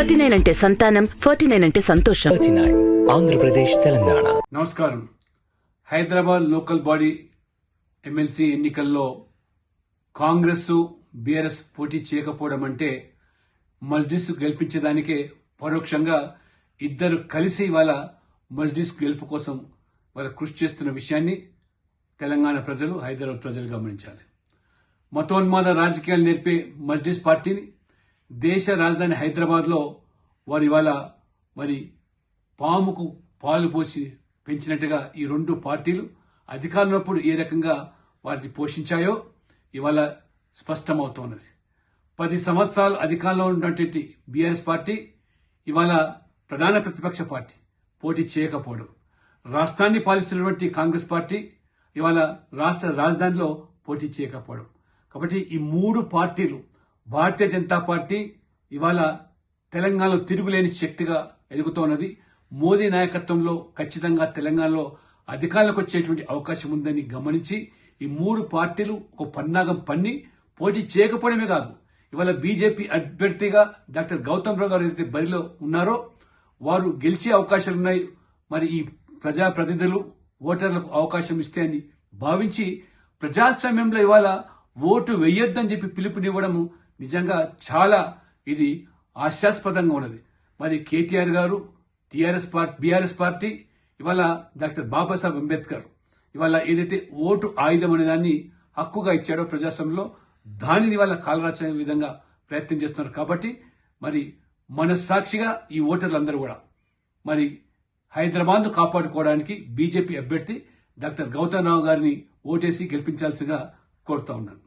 39 అంటే సంతానం, 49 అంటే సంతోషం. 39 ఆంధ్రప్రదేశ్ తెలంగాణ. నమస్కారం. హైదరాబాద్ లోకల్ బాడీ ఎమ్మెల్సీ ఎన్నికల్లో కాంగ్రెస్ బీఆర్ఎస్ పోటీ చేయకపోవడం అంటే మజ్లిస్ గెలిపించడానికే పరోక్షంగా ఇద్దరు కలిసి వాళ్ళ మజ్లిస్ గెలుపు కోసం వాళ్ళ కృషి చేస్తున్న విషయాన్ని తెలంగాణ ప్రజలు, హైదరాబాద్ ప్రజలు గమనించాలి. మతోన్మాద రాజకీయాలు నేర్పే మజ్లిస్ పార్టీని దేశ రాజధాని హైదరాబాద్ లో వారు ఇవాళ పాముకు పాలు పోసి పెంచినట్టుగా ఈ రెండు పార్టీలు అధికారంలోప్పుడు ఏ రకంగా వాటిని పోషించాయో ఇవాళ స్పష్టమవుతోన్నది. 10 సంవత్సరాలు అధికారంలో ఉన్నటువంటి బీఆర్ఎస్ పార్టీ ఇవాళ ప్రధాన ప్రతిపక్ష పార్టీ పోటీ చేయకపోవడం, రాష్ట్రాన్ని పాలిస్తున్నటువంటి కాంగ్రెస్ పార్టీ ఇవాళ రాష్ట్ర రాజధానిలో పోటీ చేయకపోవడం. కాబట్టి ఈ మూడు పార్టీలు, భారతీయ జనతా పార్టీ ఇవాళ తెలంగాణలో తిరుగులేని శక్తిగా ఎదుగుతోన్నది. మోదీ నాయకత్వంలో ఖచ్చితంగా తెలంగాణలో అధికారంలోకి వచ్చేటువంటి అవకాశం ఉందని గమనించి ఈ మూడు పార్టీలు ఒక పన్నాగం పన్ని పోటీ చేయకపోవడమే కాదు, ఇవాళ బీజేపీ అభ్యర్థిగా డాక్టర్ గౌతమ్ రావు గారు ఏదైతే బరిలో ఉన్నారో వారు గెలిచే అవకాశాలున్నాయి. ఈ ప్రజాప్రతినిధులు ఓటర్లకు అవకాశం ఇస్తే అని భావించి ప్రజాస్వామ్యంలో ఇవాళ ఓటు వెయ్యొద్దని చెప్పి పిలుపునివ్వడం నిజంగా చాలా ఇది హాస్యాస్పదంగా ఉన్నది. కేటీఆర్ గారు, బీఆర్ఎస్ పార్టీ ఇవాళ డాక్టర్ బాబాసాహెబ్ అంబేద్కర్ ఇవాళ ఏదైతే ఓటు ఆయుధం అనే దాన్ని హక్కుగా ఇచ్చాడో ప్రజాస్వామ్యంలో, దానిని వాళ్ళ కాలరాచే విధంగా ప్రయత్నం చేస్తున్నారు. కాబట్టి మనస్సాక్షిగా ఈ ఓటర్లందరూ కూడా హైదరాబాద్ ను కాపాడుకోవడానికి బీజేపీ అభ్యర్థి డాక్టర్ గౌతమ్ రావు గారిని ఓటేసి గెలిపించాల్సిగా కోరుతా ఉన్నాను.